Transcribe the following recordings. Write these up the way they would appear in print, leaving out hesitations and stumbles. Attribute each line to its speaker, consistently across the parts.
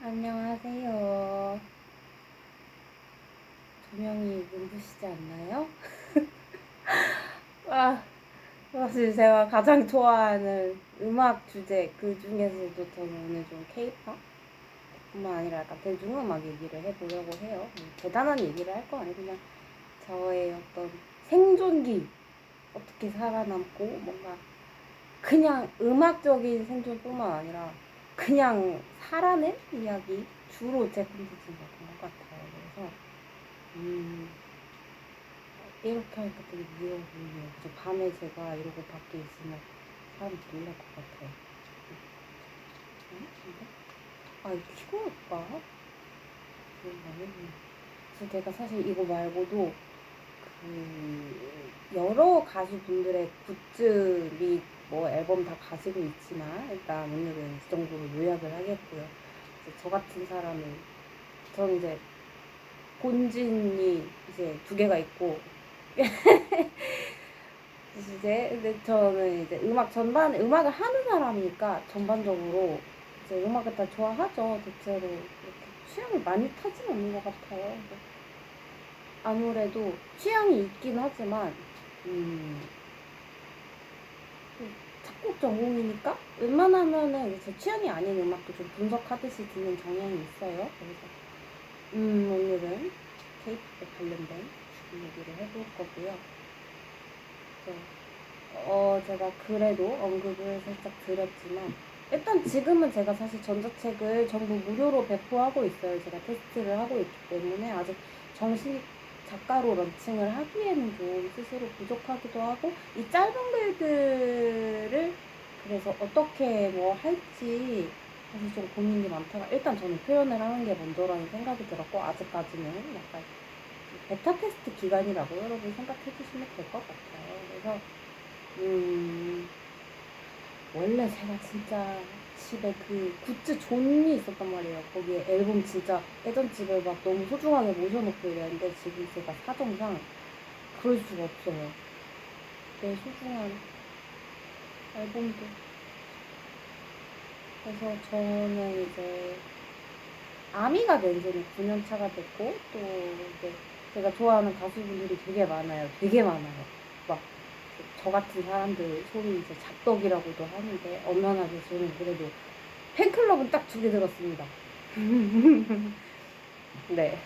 Speaker 1: 안녕하세요. 조명이 눈부시지 않나요? 아, 사실 제가 가장 좋아하는 음악 주제 그 중에서도 저는 오늘 좀 케이팝 뿐만 아니라 약간 대중음악 얘기를 해보려고 해요. 뭐 대단한 얘기를 할 거 아니고 그냥 저의 어떤 생존기 어떻게 살아남고 뭔가 그냥 음악적인 생존뿐만 아니라 그냥 살아낸 이야기 주로 제 콘텐츠인 것 같아요. 그래서 이렇게 하니까 되게 무서워 보이네요. 그래서 밤에 제가 이러고 밖에 있으면 사람이 놀랄 것 같아요. 응? 근데? 아, 이거 키고올까? 그래서 제가 사실 이거 말고도 여러 가수분들의 굿즈 및 뭐 앨범 다 가지고 있지만 일단 오늘은 이 정도로 요약을 하겠고요. 이제 저 같은 사람은 저는 이제 본진이 이제 두 개가 있고 이제 근데 저는 이제 음악을 하는 사람이니까 전반적으로 이제 음악을 다 좋아하죠. 대체로 이렇게 취향을 많이 타진 않는 것 같아요. 아무래도 취향이 있긴 하지만 작곡 전공이니까 웬만하면은 제 취향이 아닌 음악도 좀 분석하듯이 듣는 경향이 있어요. 그래서 오늘은 케이팝에 관련된 얘기를 해볼 거고요. 제가 그래도 언급을 살짝 드렸지만 일단 지금은 제가 사실 전자책을 전부 무료로 배포하고 있어요. 제가 테스트를 하고 있기 때문에 아직 정식 작가로 런칭을 하기에는 좀 스스로 부족하기도 하고 이 짧은 글들을 그래서 어떻게 뭐 할지 사실 좀 고민이 많다가 일단 저는 표현을 하는 게 먼저라는 생각이 들었고 아직까지는 약간 베타 테스트 기간이라고 여러분 생각해 주시면 될 것 같아요. 그래서 원래 제가 진짜 집에 그 굿즈 존이 있었단 말이에요. 거기에 앨범 진짜 예전 집에 막 너무 소중하게 모셔놓고 이랬는데 지금 제가 사정상 그럴 수가 없어요. 내 소중한 앨범도. 그래서 저는 이제 아미가 된 지는 9년 차가 됐고 또 이제 제가 좋아하는 가수분들이 되게 많아요. 되게 많아요. 막 저 같은 사람들 소위 이제 잡덕이라고도 하는데 엄연하게 저는 그래도 팬클럽은 딱 2개 들었습니다. 네.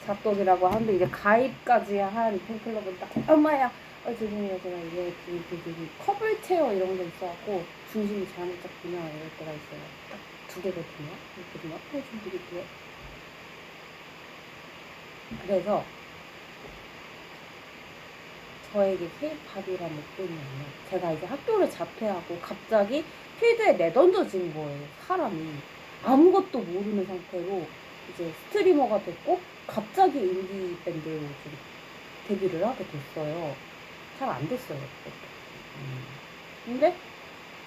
Speaker 1: 잡독이라고 하는데 이제 가입까지 한 팬클럽은 딱 엄마야 죄송해요 제가 이게 컵을 체어 이런 게 있어갖고 중심이 잘못짝 그냥 이럴 때가 있어요. 딱 2개거든요. 그거든요. 말씀드릴게요. 그래서 저에게 케이팝이란 어떠냐면 제가 이제 학교를 자퇴하고 갑자기 필드에 내던져진 거예요. 사람이 아무것도 모르는 상태로 이제 스트리머가 됐고 갑자기 인디 밴드로 좀 데뷔를 하게 됐어요. 잘 안 됐어요. 근데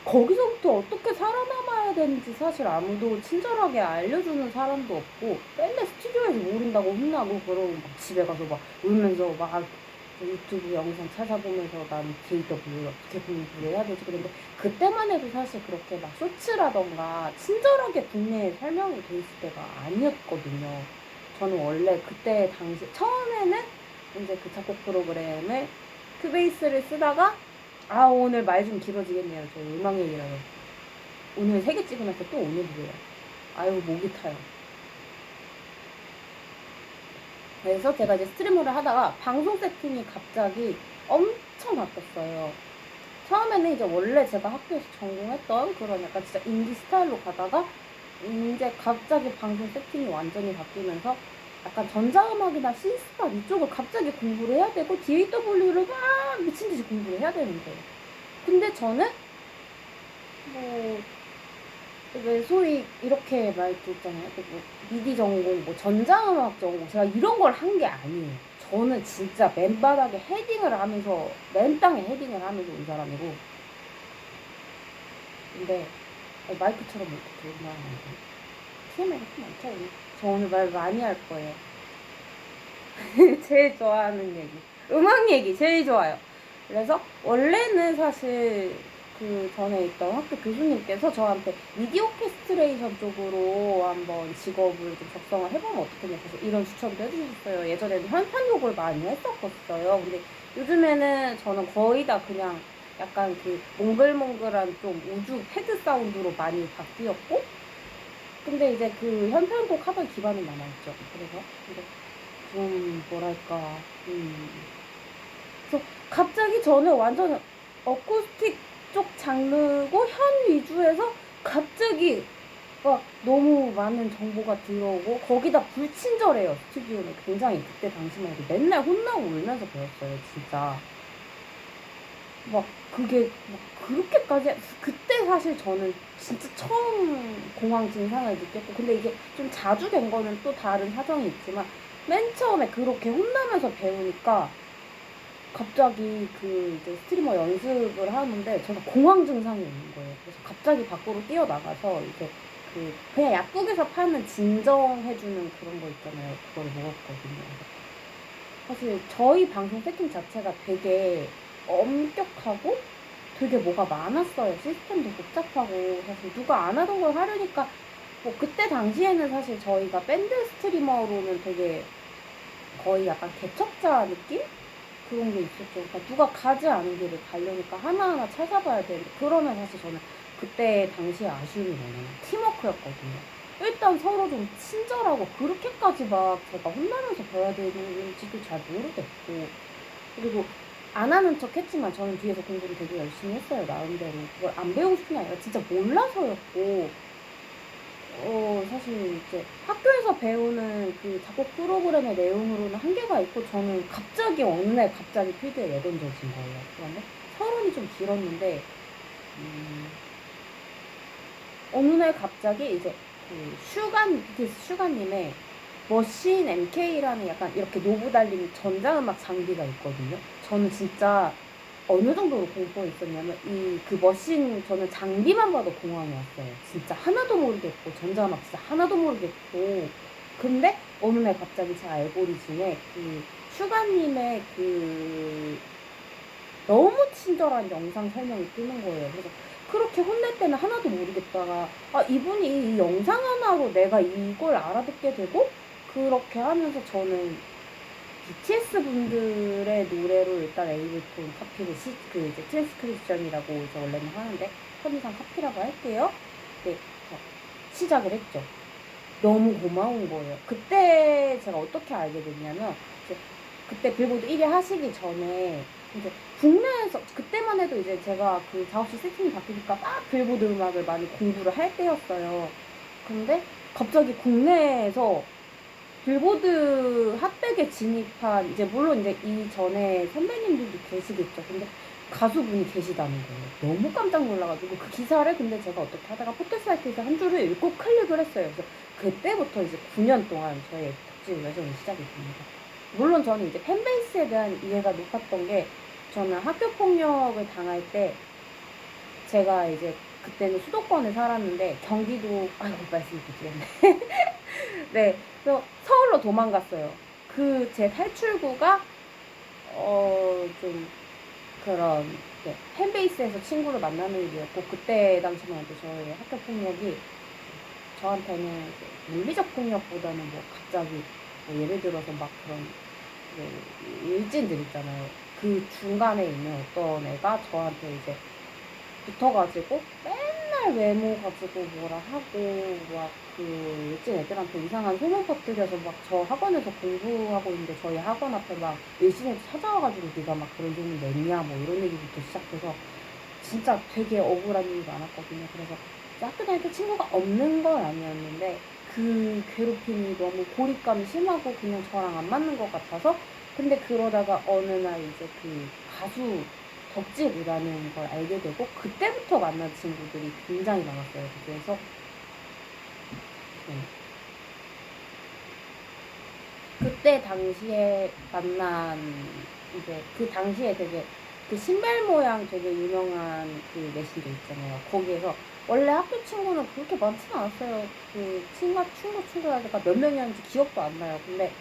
Speaker 1: 거기서부터 어떻게 살아남아야 되는지 사실 아무도 친절하게 알려주는 사람도 없고 맨날 스튜디오에서 모른다고 혼나고 그러고 막 집에 가서 막 울면서 막 유튜브 영상 찾아보면서 난 JW 어떻게 공부해야 되지 그런데 그때만 해도 사실 그렇게 막 쇼츠라던가 친절하게 국내에 설명이 돼 있을 때가 아니었거든요. 저는 원래 그때 당시 처음에는 이제 그 작곡 프로그램을 큐베이스를 쓰다가 오늘 말 좀 길어지겠네요. 저 음악 얘기라요. 오늘 3개 찍으면서 또 오늘이래요. 아유 목이 타요. 그래서 제가 이제 스트리머를 하다가 방송 세팅이 갑자기 엄청 바뀌었어요. 처음에는 이제 원래 제가 학교에서 전공했던 그런 약간 진짜 인디 스타일로 가다가 이제 갑자기 방송 세팅이 완전히 바뀌면서 약간 전자음악이나 신스팝 이쪽을 갑자기 공부를 해야 되고 DAW를 막 미친듯이 공부를 해야 되는데 근데 저는 뭐 왜 소위 이렇게 말도 있잖아요. 뭐 미디 전공, 뭐 전자음악 전공 제가 이런 걸 한 게 아니에요. 저는 진짜 맨바닥에 헤딩을 하면서 맨 땅에 헤딩을 하면서 온 사람이고 근데 마이크처럼 이렇게 들고 나가는데 TMI가 좀 많죠 오늘. 저 오늘 말 많이 할 거예요. 제일 좋아하는 얘기 음악 얘기 제일 좋아요. 그래서 원래는 사실 그 전에 있던 학교 교수님께서 저한테 미디어 오케스트레이션 쪽으로 한번 직업을 좀 적성을 해보면 어떻겠냐 해서 이런 추천도 해주셨어요. 예전에는 현판곡을 많이 했었었어요. 근데 요즘에는 저는 거의 다 그냥 약간 그 몽글몽글한 좀 우주 패드 사운드로 많이 바뀌었고, 근데 이제 그 현판곡 하던 기반은 남아있죠. 그래서 근데 좀 뭐랄까, 그래서 갑자기 저는 완전 어쿠스틱 쪽 장르고 현 위주에서 갑자기 막 너무 많은 정보가 들어오고, 거기다 불친절해요. 스튜디오는 굉장히. 그때 당시만 해도 맨날 혼나고 울면서 배웠어요, 진짜. 막 그게 막 그렇게까지. 그때 사실 저는 진짜 처음 공황 증상을 느꼈고, 근데 이게 좀 자주 된 거는 또 다른 사정이 있지만 맨 처음에 그렇게 혼나면서 배우니까 갑자기 그 이제 스트리머 연습을 하는데 저는 공황 증상이 오는 거예요. 그래서 갑자기 밖으로 뛰어나가서 이제 그 그냥 약국에서 파는 진정해주는 그런 거 있잖아요. 그걸 먹었거든요. 사실 저희 방송 세팅 자체가 되게 엄격하고 되게 뭐가 많았어요. 시스템도 복잡하고. 사실 누가 안 하던 걸 하려니까, 뭐 그때 당시에는 사실 저희가 밴드 스트리머로는 되게 거의 약간 개척자 느낌? 그런 게 있었죠. 그러니까 누가 가지 않은 길을 가려니까 하나하나 찾아봐야 되는데, 그러면 사실 저는 그때 당시에 아쉬움이 뭐냐면 팀워크였거든요. 일단 서로 좀 친절하고, 그렇게까지 막 제가 혼나면서 배워야 되는지도 잘 모르겠고, 그리고 안 하는 척 했지만 저는 뒤에서 공부를 되게 열심히 했어요, 나름대로. 그걸 안 배우고 싶은 게 아니라 진짜 몰라서였고, 사실 이제 학교에서 배우는 그 작곡 프로그램의 내용으로는 한계가 있고, 저는 갑자기 어느 날 갑자기 필드에 내던져진 거예요. 그런데 서론이 좀 길었는데, 음, 어느 날 갑자기 이제 그 BTS 슈가님의 머신 MK라는 약간 이렇게 노브 달린 전자음악 장비가 있거든요. 저는 진짜 어느 정도로 공포가 있었냐면 이 그 머신, 저는 장비만 봐도 공황이 왔어요. 진짜 하나도 모르겠고, 전자음악 진짜 하나도 모르겠고. 근데 어느 날 갑자기 제 알고리즘에 그 슈가님의 그 너무 친절한 영상 설명이 뜨는 거예요. 그래서 그렇게 혼낼 때는 하나도 모르겠다가, 아, 이분이 이 영상 하나로 내가 이걸 알아듣게 되고, 그렇게 하면서 저는 BTS 분들의 노래로 일단 에이블톤 카피를 그 이제 트랜스크립션이라고 이제 원래는 하는데 편의상 카피라고 할게요. 네, 시작을 했죠. 너무 고마운 거예요. 그때 제가 어떻게 알게 됐냐면, 이제 그때 빌보드 1위 하시기 전에 이제 국내에서, 그때만 해도 이제 제가 그 작업실 세팅이 바뀌니까 막 빌보드 음악을 많이 공부를 할 때였어요. 근데 갑자기 국내에서 빌보드 핫백에 진입한, 이제 물론 이제 이전에 선배님들도 계시겠죠. 근데 가수분이 계시다는 거예요. 너무 깜짝 놀라가지고 그 기사를, 근데 제가 어떻게 하다가 포털사이트에서 한 줄을 읽고 클릭을 했어요. 그래서 그때부터 이제 9년 동안 저의 덕질 여정이 시작이 됩니다. 물론 저는 이제 팬베이스에 대한 이해가 높았던 게, 저는 학교 폭력을 당할 때 제가 이제 그때는 수도권에 살았는데 경기도, 아이고 말씀을 드리겠네. 네, 그래서 서울로 도망갔어요. 그 제 탈출구가 좀 그런, 네, 팬베이스에서 친구를 만나는 일이었고, 그때 당시만 해도 저희 학교 폭력이 저한테는 이제 물리적 폭력보다는 뭐 갑자기 뭐 예를 들어서 막 그런 뭐 일진들 있잖아요. 그 중간에 있는 어떤 애가 저한테 이제 붙어가지고 맨날 외모 가지고 뭐라 하고, 막 그 일진 애들한테 이상한 소문 퍼뜨려서 막 저 학원에서 공부하고 있는데 저희 학원 앞에 막 일진애들 찾아와가지고 네가 막 그런 소문 냈냐 뭐 이런 얘기부터 시작해서 진짜 되게 억울한 일이 많았거든요. 그래서 학교 다닐 때 친구가 없는 건 아니었는데 그 괴롭힘이 너무 고립감이 심하고 그냥 저랑 안 맞는 것 같아서, 근데 그러다가 어느 날 이제 그 가수 덕질이라는 걸 알게 되고, 그때부터 만난 친구들이 굉장히 많았어요. 그래서 네. 그때 당시에 만난, 이제 그 당시에 되게 그 신발 모양 되게 유명한 그 메신저 있잖아요. 거기에서 원래 학교 친구는 그렇게 많지는 않았어요. 그 친구가 몇 명이었는지 기억도 안 나요. 근데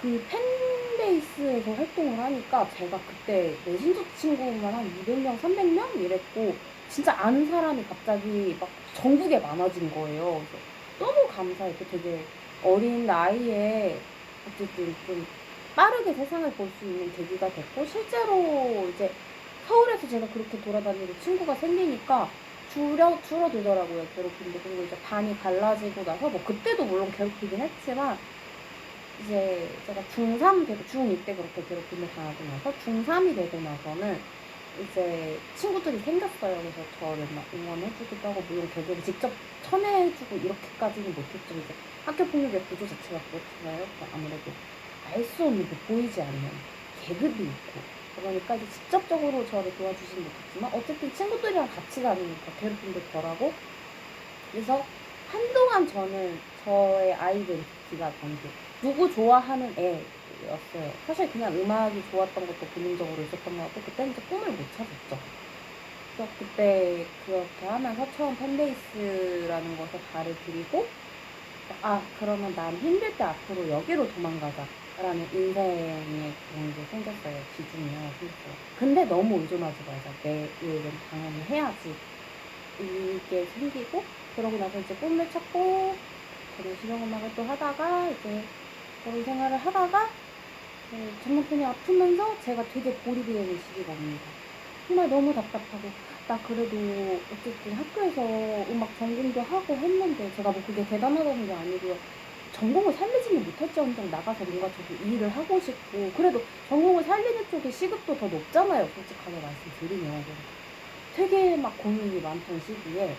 Speaker 1: 그 팬베이스에서 활동을 하니까 제가 그때 메신저 친구만 한 200명, 300명 이랬고 진짜 아는 사람이 갑자기 막 전국에 많아진 거예요. 그래서 너무 감사했고 되게 어린 나이에 어쨌든 좀 빠르게 세상을 볼 수 있는 계기가 됐고 실제로 이제 서울에서 제가 그렇게 돌아다니고 친구가 생기니까 줄어들더라고요, 괴롭힘도. 그리고 이제 반이 갈라지고 나서 뭐 그때도 물론 괴롭히긴 했지만 이제 제가 중3 되고 중2 때 그렇게 괴롭힘을 당하고 나서 중3이 되고 나서는 이제 친구들이 생겼어요. 그래서 저를 막 응원해주기도 하고 물론 걔들이 직접 쳐내주고 이렇게까지는 못했죠. 이제 학교 폭력의 구조 자체가 그렇잖아요. 아무래도 알 수 없는 그 보이지 않는 계급이 있고 그러니까 이제 직접적으로 저를 도와주지는 못했지만 어쨌든 친구들이랑 같이 다니니까 괴롭힘도 덜하고 그래서 한동안 저는 저의 아이덴티티가 전부 누구 좋아하는 애였어요. 사실 그냥 음악이 좋았던 것도 본능적으로 있었던 것 같고 그때는 이제 꿈을 못 찾았죠. 그래서 그때 그렇게 하면서 처음 팬베이스라는 것에 발을 들이고 그러면 난 힘들 때 앞으로 여기로 도망가자 라는 인생의 그런 게 생겼어요. 기준이 하나 생겼어요. 근데 너무 의존하지 말자. 내 일은 당연히 해야지. 이게 생기고 그러고 나서 이제 꿈을 찾고 저는 실용음악을 또 하다가 이제 결혼 생활을 하다가 전남편이 아프면서 제가 되게 고립이 되는 시기가 옵니다. 정말 너무 답답하고 나 그래도 어쨌든 학교에서 음악 전공도 하고 했는데 제가 뭐 그게 대단하다는 게 아니고요. 전공을 살리지는 못할지언정 나가서 뭔가 저도 일을 하고 싶고 그래도 전공을 살리는 쪽에 시급도 더 높잖아요. 솔직하게 말씀드리면. 되게 막 고민이 많던 시기에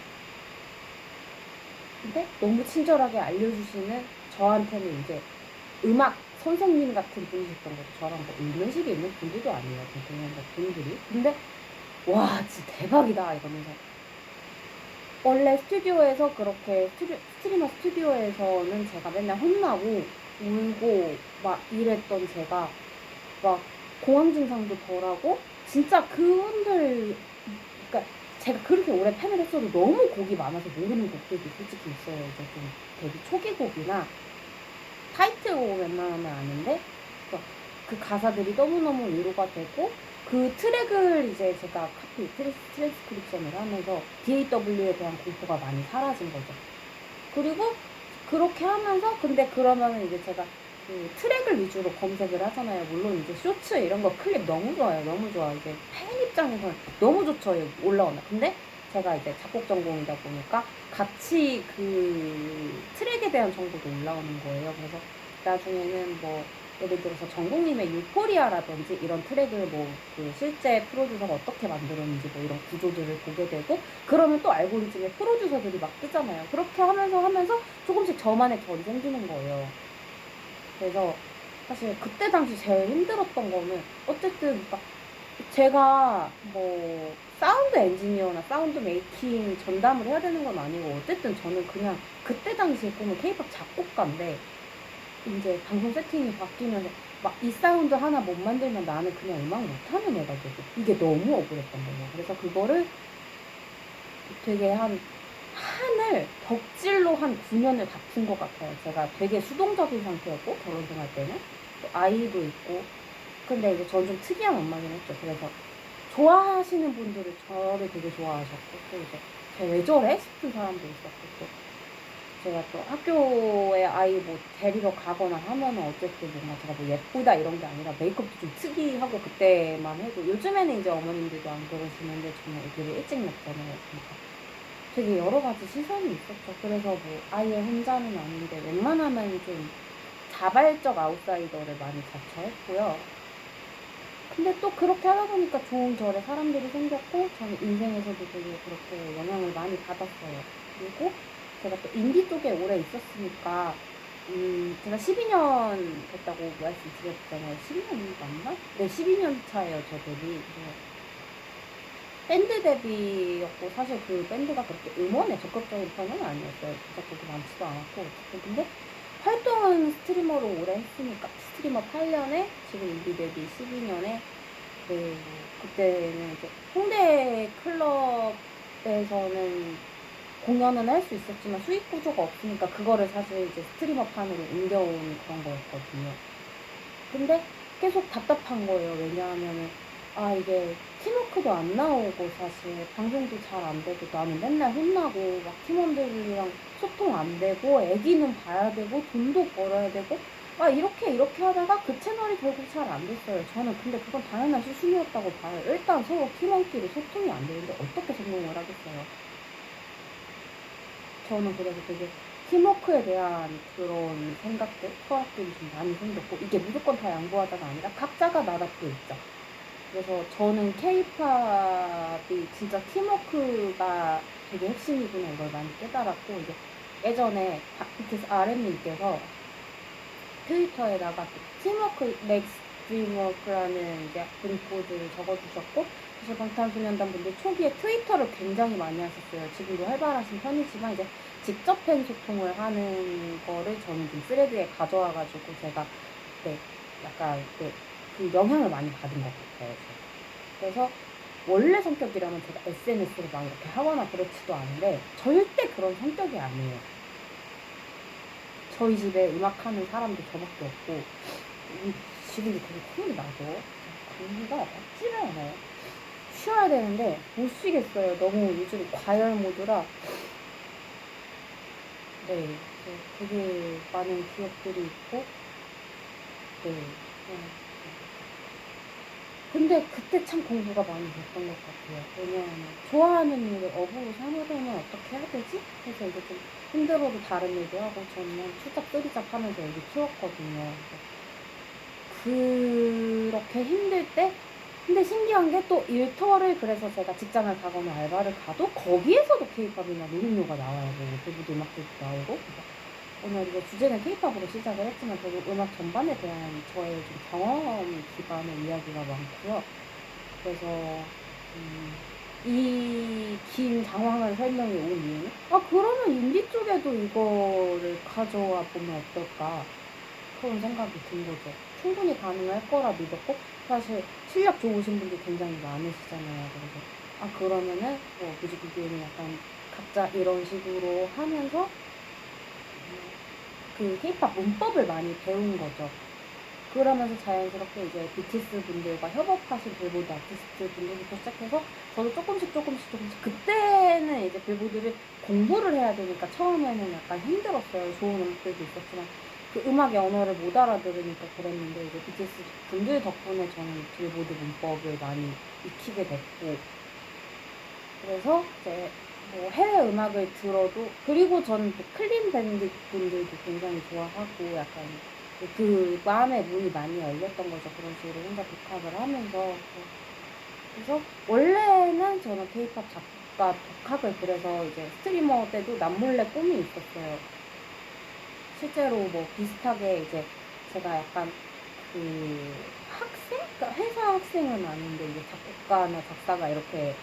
Speaker 1: 근데 너무 친절하게 알려주시는 저한테는 이제 음악 선생님 같은 분이셨던 거죠. 저랑 뭐 인면식이 있는 분들도 아니에요. 그냥 분들이. 근데 와 진짜 대박이다 이러면서 원래 스튜디오에서 그렇게 스트리머 스튜디오에서는 제가 맨날 혼나고 울고 막 이랬던 제가 막 공황 증상도 덜하고 진짜 그분들 그러니까 제가 그렇게 오래 팬을 했어도 너무 곡이 많아서 모르는 곡들도 솔직히 있어요. 이제 좀 데뷔 초기 곡이나 타이틀곡 웬만하면 아는데 그 가사들이 너무너무 위로가 되고 그 트랙을 이제 제가 트랜스크립션을 하면서 DAW에 대한 공포가 많이 사라진 거죠. 그리고 그렇게 하면서 근데 그러면은 이제 제가 그 트랙을 위주로 검색을 하잖아요. 물론 이제 쇼츠 이런 거 클립 너무 좋아요. 너무 좋아. 이제 팬 입장에서는 너무 좋죠. 올라오나. 근데 제가 이제 작곡 전공이다 보니까 같이 그 트랙에 대한 정보도 올라오는 거예요. 그래서 나중에는 뭐 예를 들어서 전국님의 유포리아라든지 이런 트랙을 뭐 그 실제 프로듀서가 어떻게 만들었는지 뭐 이런 구조들을 보게 되고 그러면 또 알고리즘에 프로듀서들이 막 뜨잖아요. 그렇게 하면서 조금씩 저만의 결이 생기는 거예요. 그래서 사실 그때 당시 제일 힘들었던 거는 어쨌든 막 제가 뭐 사운드 엔지니어나 사운드 메이킹 전담을 해야 되는 건 아니고 어쨌든 저는 그냥 그때 당시에 꿈은 케이팝 작곡가인데 이제 방송 세팅이 바뀌면서 막 이 사운드 하나 못 만들면 나는 그냥 음악 못하는 애가 되고 이게 너무 억울했던 거예요. 그래서 그거를 되게 한을 덕질로 한 9년을 다툰 것 같아요. 제가 되게 수동적인 상태였고 결혼 생활 때는 또 아이도 있고 근데 이제 저는 좀 특이한 엄마긴 했죠. 그래서 좋아하시는 분들이 저를 되게 좋아하셨고 또 이제 쟤 왜 저래? 싶은 사람도 있었고 또 제가 또 학교에 아이 뭐 데리러 가거나 하면은 어쨌든 뭔가 제가 뭐 예쁘다 이런 게 아니라 메이크업도 좀 특이하고 그때만 해도 요즘에는 이제 어머님들도 안 그러시는데 저는 애들이 일찍 낳잖아요. 그러니까 되게 여러 가지 시선이 있었죠. 그래서 뭐 아예 혼자는 아닌데 웬만하면 좀 자발적 아웃사이더를 많이 자처했고요. 근데 또 그렇게 하다 보니까 좋은 결의 사람들이 생겼고 저는 인생에서도 되게 그렇게 영향을 많이 받았어요. 그리고 제가 또 인디 쪽에 오래 있었으니까 제가 12년 됐다고 말씀드렸잖아요. 12년 맞나? 네, 12년 차예요, 저 데뷔. 밴드 데뷔였고 사실 그 밴드가 그렇게 음원에 적극적인 편은 아니었어요. 제작곡이 많지도 않았고 어쨌든 근데 활동은 스트리머로 오래 했으니까 스트리머 8년에 지금 인디 데뷔 12년에 그때는 이제 홍대 클럽에서는 공연은 할 수 있었지만 수익 구조가 없으니까 그거를 사실 이제 스트리머판으로 옮겨온 그런 거였거든요. 근데 계속 답답한 거예요. 왜냐하면은 이게 팀워크도 안 나오고 사실 방송도 잘 안 되고 나는 맨날 혼나고 막 팀원들이랑 소통 안 되고 애기는 봐야 되고 돈도 벌어야 되고 이렇게 하다가 그 채널이 결국 잘 안 됐어요. 저는 근데 그건 당연한 수순이었다고 봐요. 일단 서로 팀원끼리 소통이 안 되는데 어떻게 성공을 하겠어요. 저는 그래서 되게 팀워크에 대한 그런 생각들, 철학들이 좀 많이 생겼고, 이게 무조건 다 양보하다가 아니라 각자가 나답게 있죠. 그래서 저는 케이팝이 진짜 팀워크가 되게 핵심이구나 이걸 많이 깨달았고, 이제 예전에 BTS RM님께서 트위터에다가 팀워크 맥스 드림워크라는 이제 문구들을 적어주셨고, 사실 방탄소년단 분들 초기에 트위터를 굉장히 많이 하셨어요. 지금도 활발하신 편이지만 이제 직접 팬 소통을 하는 거를 저는 좀 스레드에 가져와가지고 제가 네, 약간 그 영향을 많이 받은 것 같아요. 그래서 원래 성격이라면 제가 SNS를 막 이렇게 하거나 그렇지도 않은데 절대 그런 성격이 아니에요. 저희 집에 음악하는 사람도 저밖에 없고 지금도 되게 콧물이 나죠. 감기가 찌를 않아요. 쉬어야 되는데 못 쉬겠어요. 너무 요즘 과열 모드라 네, 되게 많은 기억들이 있고 네. 근데 그때 참 공부가 많이 됐던 것 같아요. 왜냐하면 좋아하는 일을 업으로 삼으려면 어떻게 해야 되지? 그래서 이제 좀 힘들어도 다른 일도 하고 저는 투잡 뜨리잡 하면서 애기 키웠거든요. 그렇게 힘들 때 근데 신기한 게 또 일터를 그래서 제가 직장을 가거나 알바를 가도 거기에서도 케이팝이나 노동요가 나와요. 뭐 배부도 음악들도 나오고. 그래서 오늘 이제 주제는 케이팝으로 시작을 했지만 저도 음악 전반에 대한 저의 좀 경험 기반의 이야기가 많고요. 그래서 이 긴 상황을 설명해 온 이유는 그러면 인디 쪽에도 이거를 가져와 보면 어떨까 그런 생각이 든 거죠. 충분히 가능할 거라 믿었고 사실 실력 좋으신 분들 굉장히 많으시잖아요. 그래서 그러면은 뭐 뮤직비디오는 약간 각자 이런 식으로 하면서 그 케이팝 문법을 많이 배운 거죠. 그러면서 자연스럽게 이제 BTS 분들과 협업하신 빌보드 아티스트 분들부터 시작해서 저도 조금씩 그때는 이제 빌보드를 공부를 해야 되니까 처음에는 약간 힘들었어요. 좋은 음악들도 있었지만 그 음악의 언어를 못 알아들으니까 그랬는데 이제 BTS 분들 덕분에 저는 빌보드 문법을 많이 익히게 됐고 그래서 이제 뭐 해외 음악을 들어도 그리고 저는 또 클린 밴드 분들도 굉장히 좋아하고 약간 그 마음의 문이 많이 열렸던 거죠. 그런 식으로 혼자 독학을 하면서 그래서 원래는 저는 케이팝 작곡가 독학을 그래서 이제 스트리머 때도 남몰래 꿈이 있었어요. 실제로 뭐 비슷하게 이제 제가 약간 그 학생? 그러니까 회사 학생은 아닌데 이제 작곡가나 작사가 이렇게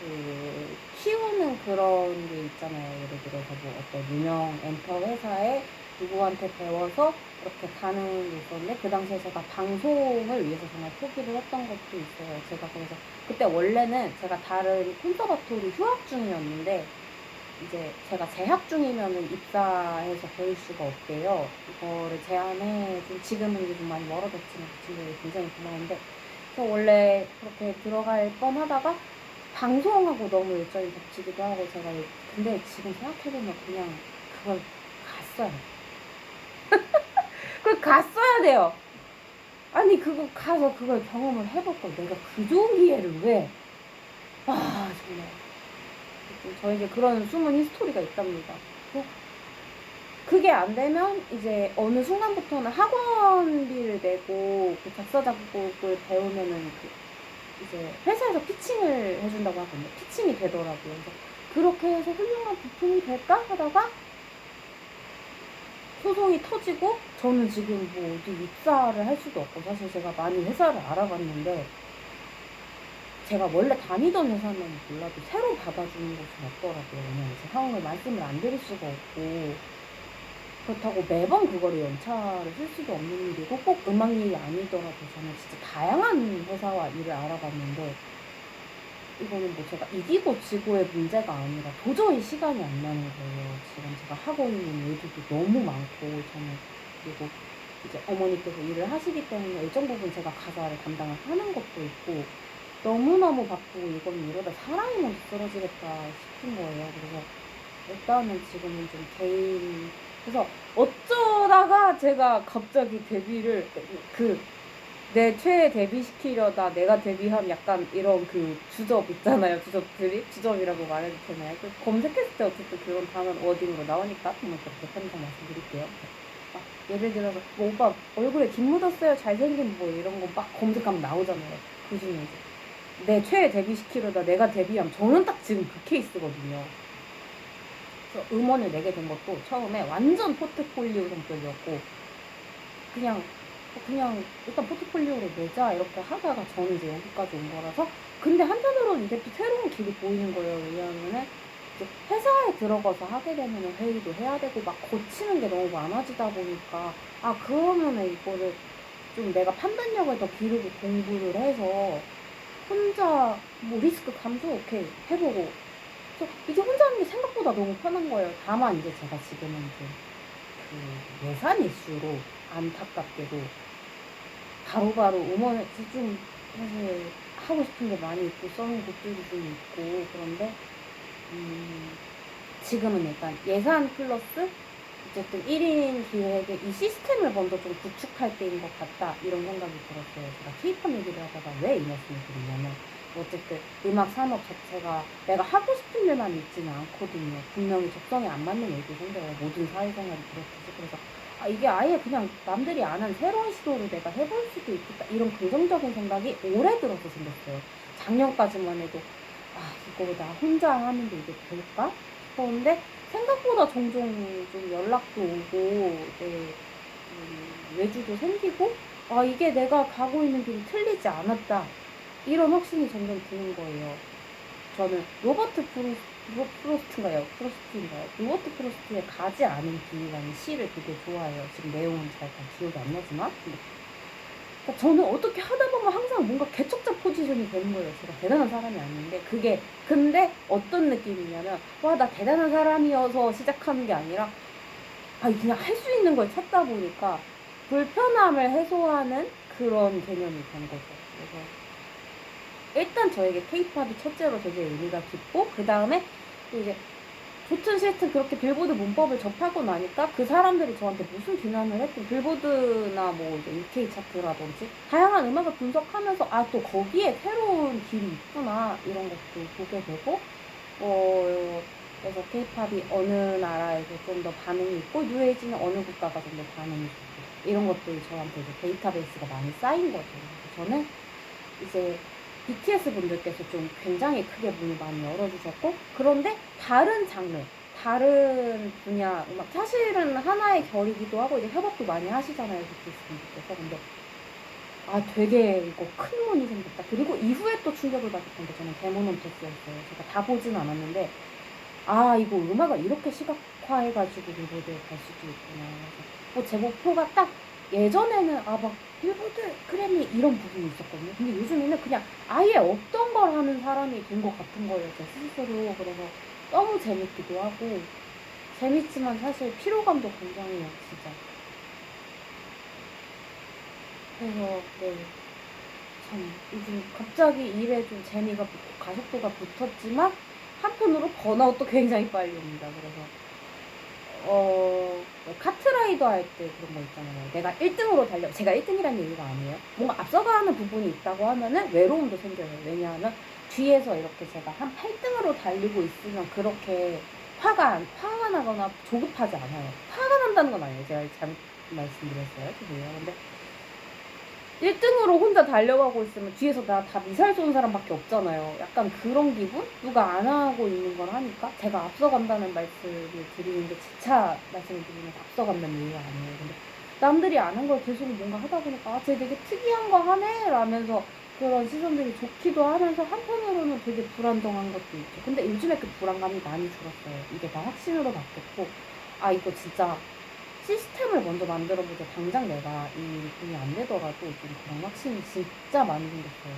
Speaker 1: 그 키우는 그런 게 있잖아요. 예를 들어서 뭐 어떤 유명 엔터 회사에 누구한테 배워서 이렇게 가는 게 있었는데 그 당시에 제가 방송을 위해서 정말 포기를 했던 것도 있어요. 제가 그래서 그때 원래는 제가 다른 콘서바토리 휴학 중이었는데 이제 제가 재학 중이면은 입사해서 배울 수가 없대요. 이거를 제안해 좀 지금은 이제 좀 많이 멀어졌지만 그 친구들이 굉장히 고마운데 그래서 원래 그렇게 들어갈 뻔하다가 방송하고 너무 일정이 겹치기도 하고 제가 근데 지금 생각해보면 그냥 그걸 갔어요. 그걸 갔어야 돼요. 아니 그거 가서 그걸 경험을 해볼 걸 내가 그 좋은 기회를 왜 정말 저에게 그런 숨은 히스토리가 있답니다. 그게 안 되면 이제 어느 순간부터는 학원비를 내고 그 작사 작곡을 배우면은 이제 회사에서 피칭을 해준다고 하거든요. 피칭이 되더라고요. 그래서 그렇게 해서 훌륭한 부품이 될까 하다가 소송이 터지고 저는 지금 뭐 어디 입사를 할 수도 없고 사실 제가 많이 회사를 알아봤는데 제가 원래 다니던 회사는 몰라도 새로 받아주는 곳은 없더라고요. 왜냐면 제 상황을 말씀을 안 드릴 수가 없고 그렇다고 매번 그거를 연차를 쓸 수도 없는 일이고 꼭 음악 일이 아니더라도 저는 진짜 다양한 회사와 일을 알아봤는데 이거는 뭐 제가 이기고 지고의 문제가 아니라 도저히 시간이 안 나는 거예요. 지금 제가 하고 있는 일들도 너무 많고 저는 그리고 이제 어머니께서 일을 하시기 때문에 일정 부분 제가 가사를 담당을 하는 것도 있고 너무너무 바쁘고 이건 이러다 사람이 먼저 쓰러지겠다 싶은 거예요. 그래서 일단은 지금은 좀 개인 그래서 어쩌다가 제가 갑자기 데뷔를 그 내 최애 데뷔시키려다 내가 데뷔한 약간 이런 그 주접 있잖아요. 주접들이 주접이라고 말해도 되나요? 그 검색했을 때 어쨌든 그런 단어 워딩으로 나오니까 한번 그렇게 편의상 말씀드릴게요. 막 예를 들어서 뭐 오빠 얼굴에 김 묻었어요 잘생긴 뭐 이런 거 막 검색하면 나오잖아요. 그 중에 이제 내 최애 데뷔시키려다 내가 데뷔함 저는 딱 지금 그 케이스거든요. 그래서 음원을 내게 된 것도 처음에 완전 포트폴리오 성격이었고 그냥 일단 포트폴리오를 내자 이렇게 하다가 저는 이제 여기까지 온 거라서 근데 한편으로는 이게 또 새로운 길이 보이는 거예요. 왜냐하면은 이제 회사에 들어가서 하게 되면은 회의도 해야 되고 막 고치는 게 너무 많아지다 보니까 아 그러면은 이거를 좀 내가 판단력을 더 기르고 공부를 해서 혼자 뭐 리스크 감소 오케이 해보고 그래서 이게 혼자 하는 게 생각보다 너무 편한 거예요. 다만 이제 제가 지금은 이제 그 예산 이슈로 안타깝게도 바로바로 음원을 좀 사실 하고 싶은 게 많이 있고 써놓은 곡들도 좀 있고 그런데 지금은 일단 예산 플러스 어쨌든 1인 기획의 이 시스템을 먼저 좀 구축할 때인 것 같다 이런 생각이 들었어요. 제가 K-팝 얘기를 하다가 왜 이 말씀을 드리냐면 어쨌든 음악 산업 자체가 내가 하고 싶은 일만 있지는 않거든요. 분명히 적성에 안 맞는 일도 생겨요. 모든 사회생활이 그렇듯이. 그래서 아, 이게 아예 그냥 남들이 안 한 새로운 시도를 내가 해볼 수도 있겠다 이런 긍정적인 생각이 올해 들어서 생겼어요. 작년까지만 해도 아 이거 나 혼자 하는데 이게 될까 싶었는데 생각보다 종종 좀 연락도 오고 외주도 생기고 아 이게 내가 가고 있는 길이 틀리지 않았다 이런 확신이 점점 드는 거예요. 저는 프로스트인가요? 로버트 프로스트의 가지 않은 길이라는 시를 되게 좋아해요. 지금 내용은 잘 기억이 안 나지만 그러니까 저는 어떻게 하다 보면 항상 뭔가 개척자 포지션이 되는 거예요. 제가 대단한 사람이 아닌데 그게 근데 어떤 느낌이냐면 와 나 대단한 사람이어서 시작하는 게 아니라 아 그냥 할 수 있는 걸 찾다 보니까 불편함을 해소하는 그런 개념이 된 거죠. 그래서 일단 저에게 케이팝이 첫째로 되게 의미가 깊고 그 다음에 또 이제 좋든 싫든 그렇게 빌보드 문법을 접하고 나니까 그 사람들이 저한테 무슨 비난을 했든 빌보드나 뭐 이제 UK 차트라든지 다양한 음악을 분석하면서 아 또 거기에 새로운 길이 있구나 이런 것도 보게 되고 그래서 케이팝이 어느 나라에서 좀 더 반응이 있고 뉴에이지는 어느 국가가 좀 더 반응이 있고 이런 것들이 저한테 이제 데이터베이스가 많이 쌓인 거죠. 그래서 저는 이제 BTS 분들께서 좀 굉장히 크게 문을 많이 열어주셨고 그런데 다른 장르 다른 분야 음악 사실은 하나의 결이기도 하고 이제 협업도 많이 하시잖아요 BTS 분들께서 근데 아 되게 이거 큰 문이 생겼다 그리고 이후에 또 충격을 받았던 게 저는 데모넌터스였어요. 제가 다 보진 않았는데 아 이거 음악을 이렇게 시각화해가지고 빌보드에 갈 수도 있구나. 그래서 뭐 제 목표가 딱 예전에는 아 막 빌보드 그래미 이런 부분이 있었거든요. 근데 요즘에는 그냥 아예 없던 걸 하는 사람이 된 것 같은 거예요. 제 스스로. 그래서 너무 재밌기도 하고 재밌지만 사실 피로감도 굉장해요. 진짜. 그래서 네. 참 요즘 갑자기 일에 좀 재미가 붙고 가속도가 붙었지만 한편으로 번아웃도 굉장히 빨리 옵니다. 그래서 카트라이더 할 때 그런 거 있잖아요. 내가 1등으로 제가 1등이라는 얘기가 아니에요. 뭔가 앞서가는 부분이 있다고 하면은 외로움도 생겨요. 왜냐하면 뒤에서 이렇게 제가 한 8등으로 달리고 있으면 그렇게 화가 나거나 조급하지 않아요. 화가 난다는 건 아니에요. 제가 잘못 말씀드렸어요. 죄송해요. 근데 1등으로 혼자 달려가고 있으면 뒤에서 나 다 미사일 쏘는 사람밖에 없잖아요. 약간 그런 기분? 누가 안 하고 있는 걸 하니까? 제가 앞서간다는 말씀을 드리는데, 지차 말씀을 드리면서 앞서간다는 얘기가 아니에요. 근데 남들이 안 한 걸 계속 뭔가 하다 보니까, 아, 쟤 되게 특이한 거 하네? 라면서 그런 시선들이 좋기도 하면서 한편으로는 되게 불안정한 것도 있죠. 근데 요즘에 그 불안감이 많이 줄었어요. 이게 다 확신으로 바뀌었고, 아, 이거 진짜 시스템을 먼저 만들어보자. 당장 내가 이 돈이 안 되더라도 좀 그런 확신이 진짜 많이 생겼어요.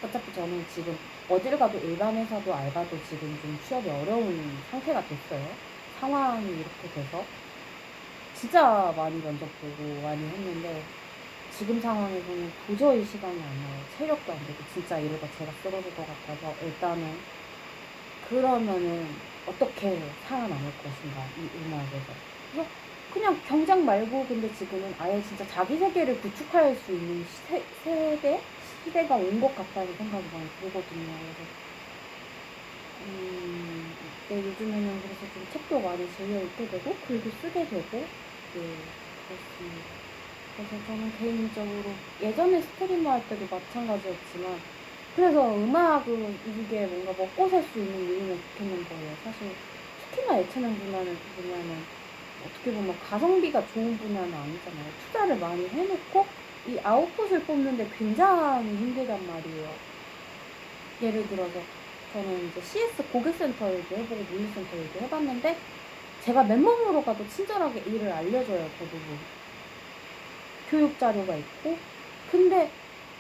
Speaker 1: 어차피 저는 지금 어딜 가도 일반 회사도 알바도 지금 좀 취업이 어려운 상태가 됐어요. 상황이 이렇게 돼서. 진짜 많이 면접 보고 많이 했는데 지금 상황에서는 도저히 시간이 안 나요. 체력도 안 되고 진짜 이러다 제가 쓰러질 것 같아서 일단은 그러면은 어떻게 살아남을 것인가 이 음악에서. 그래서 그냥 경쟁 말고 근데 지금은 아예 진짜 자기 세계를 구축할 수 있는 시대가 온 것 같다는 생각이 많이 들거든요. 그래서 네, 요즘에는 그래서 좀 책도 많이 즐겨 읽게 되고 글도 쓰게 되고 네, 그렇습니다. 그래서 저는 개인적으로 예전에 스트리머 할 때도 마찬가지였지만 그래서 음악은 이게 뭔가 먹고 살 수 있는 일이면 좋겠는 거예요. 사실 특히나 예체능 분야는 어떻게 보면 가성비가 좋은 분야는 아니잖아요. 투자를 많이 해놓고 이 아웃풋을 뽑는데 굉장히 힘들단 말이에요. 예를 들어서 저는 이제 CS 고객센터 일도 해보고 물류센터 일도 해봤는데 제가 맨몸으로 가도 친절하게 일을 알려줘요. 대부분 교육 자료가 있고. 근데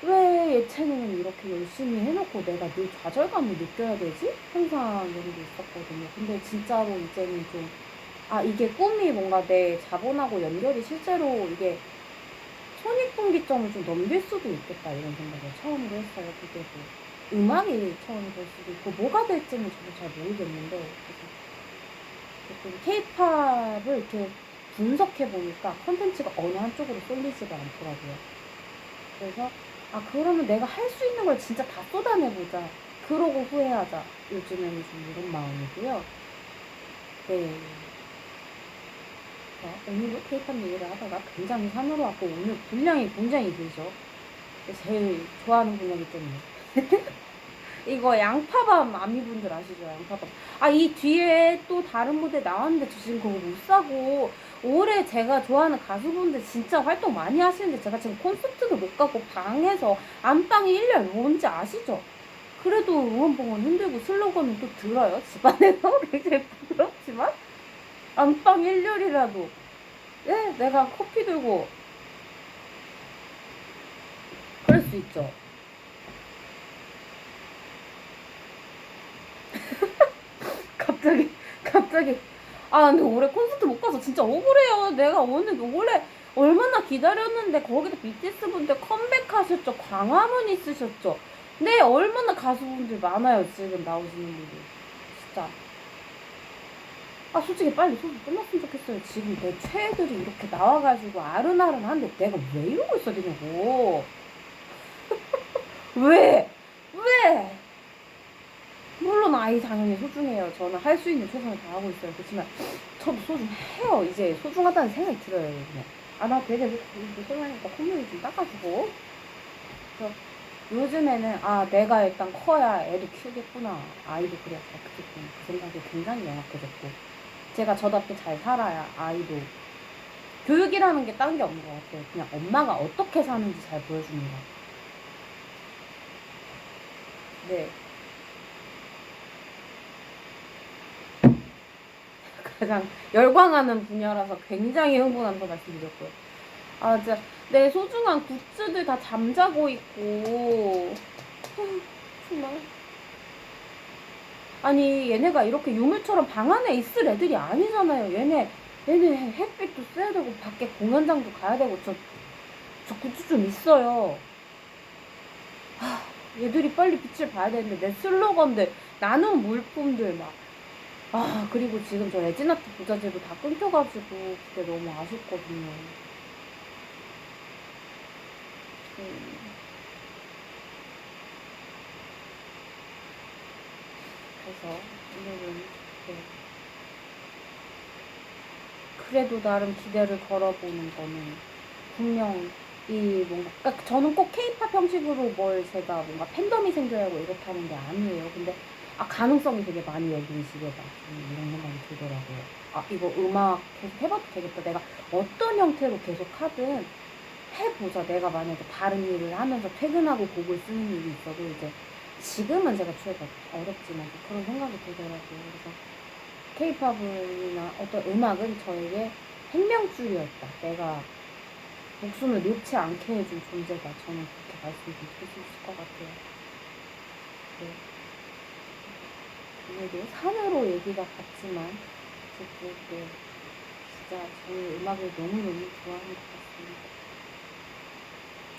Speaker 1: 왜 예체능은 이렇게 열심히 해놓고 내가 늘 좌절감을 느껴야 되지? 항상 이런 게 있었거든요. 근데 진짜로 이제는 좀 이게 꿈이 뭔가 내 자본하고 연결이 실제로 이게 손익분기점을 좀 넘길 수도 있겠다 이런 생각을 처음으로 했어요. 그게 뭐 음악이 처음이 될 수도 있고 뭐가 될지는 저도 잘 모르겠는데 그래서 케이팝을 이렇게 분석해 보니까 콘텐츠가 어느 한쪽으로 쏠리지가 않더라고요. 그래서 그러면 내가 할 수 있는 걸 진짜 다 쏟아내보자. 그러고 후회하자. 요즘에는 좀 이런 마음이고요. 네. 오늘도 케이팝 얘기를 하다가 굉장히 산으로 왔고 오늘 분량이 굉장히 길죠. 제일 좋아하는 분야이기 때문에. 이거 양파밤 아미분들 아시죠? 양파밤. 이 뒤에 또 다른 무대 나왔는데 저 지금 그거 못 사고 올해 제가 좋아하는 가수분들 진짜 활동 많이 하시는데 제가 지금 콘서트도 못 가고 방에서 안방이 1년 뭔지 아시죠? 그래도 응원봉은 흔들고 슬로건은 또 들어요. 집안에서 굉장히 부끄럽지만 안방 1년이라도 내가 커피 들고 그럴 수 있죠. 갑자기 근데 올해 콘서트 못 가서 진짜 억울해요. 내가 오늘 올해 얼마나 기다렸는데 거기도 BTS 분들 컴백하셨죠. 광화문 있으셨죠. 네, 얼마나 가수분들 많아요. 지금 나오시는 분들 진짜 솔직히 빨리 소송 끝났으면 좋겠어요. 지금 내 최애들이 이렇게 나와가지고 아른아른한데 내가 왜 이러고 있어야 되냐고. 왜? 왜? 물론 아이 당연히 소중해요. 저는 할 수 있는 최선을 다하고 있어요. 그렇지만 저도 소중해요. 이제 소중하다는 생각이 들어요. 그냥 나 되게 소중하니까 콧물이 좀 닦아주고. 그래서 요즘에는 내가 일단 커야 애도 키우겠구나. 아이도 그래야 잘 크겠구나. 그 생각이 굉장히 명확해졌고 제가 저답게 잘 살아야 아이도 교육이라는 게 딴 게 없는 것 같아요. 그냥 엄마가 어떻게 사는지 잘 보여주는 거. 네. 가장 열광하는 분야라서 굉장히 흥분한다고 말씀드렸고요. 진짜 내 소중한 굿즈들 다 잠자고 있고 정말 얘네가 이렇게 유물처럼 방 안에 있을 애들이 아니잖아요. 얘네 햇빛도 쐬야 되고 밖에 공연장도 가야 되고 저 굿즈 좀 있어요. 얘들이 빨리 빛을 봐야 되는데 내 슬로건들 나눈 물품들 막 그리고 지금 저 레진아트 부자재도 다 끊겨가지고 그게 너무 아쉽거든요. 그래서 오늘은 그래도 나름 기대를 걸어보는 거는 분명 뭔가 저는 꼭 케이팝 형식으로 뭘 제가 뭔가 팬덤이 생겨야 하고 이렇다는 게 아니에요. 근데 가능성이 되게 많이 열린 시대다. 이런 생각이 들더라고요. 이거 음악 계속 해봐도 되겠다. 내가 어떤 형태로 계속 하든 해보자. 내가 만약에 다른 일을 하면서 퇴근하고 곡을 쓰는 일이 있어도 이제 지금은 제가 추회가 어렵지만 그런 생각이 들더라고요. 그래서 케이팝이나 어떤 음악은 저에게 생명줄이었다. 내가 목숨을 놓지 않게 해준 존재다. 저는 그렇게 말씀드릴 수 있을 것 같아요. 네. 오늘도 산으로 얘기가 같지만 어쨌든 진짜 저는 음악을 너무너무 좋아하는 것 같습니다.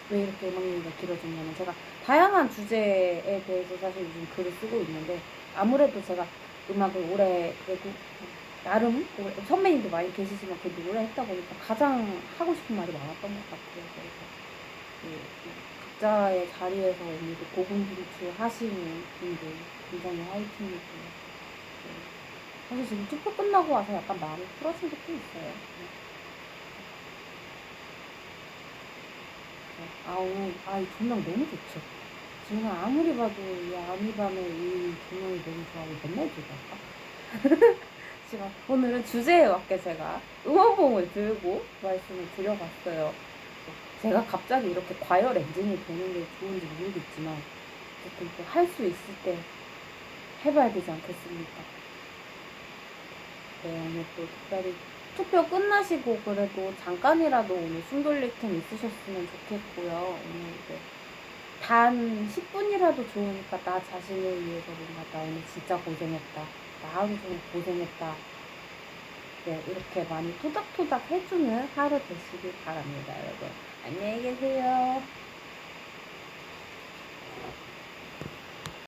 Speaker 1: 왜 이렇게 음악 얘기가 길어졌냐면 제가 다양한 주제에 대해서 사실 요즘 글을 쓰고 있는데 아무래도 제가 음악을 오래 그래도 나름 오래, 선배님도 많이 계시지만 그래도 오래 했다 보니까 가장 하고 싶은 말이 많았던 것 같아요. 그래서 각자의 자리에서 오늘도 고군분투하시는 분들 굉장히 화이팅이고요. 네. 사실 지금 투표 끝나고 와서 약간 마음이 풀어진 것도 있어요. 오늘, 이 조명 너무 좋죠. 지금 아무리 봐도 이 아미밤의 이 조명이 너무 좋아하고 맨날 들어갈까? 지금 오늘은 주제에 맞게 제가 응원봉을 들고 말씀을 드려봤어요. 제가 갑자기 이렇게 과열 엔진이 되는 게 좋은지 모르겠지만 어쨌든 또 할 수 있을 때 해봐야 되지 않겠습니까? 네, 오늘 또 특별히 투표 끝나시고 그래도 잠깐이라도 오늘 숨 돌릴 틈 있으셨으면 좋겠고요. 오늘 이제 단 10분이라도 좋으니까 나 자신을 위해서 뭔가 나 오늘 진짜 고생했다. 나 하루 종일 고생했다. 네, 이렇게 많이 토닥토닥 해주는 하루 되시길 바랍니다, 여러분. 안녕히 계세요.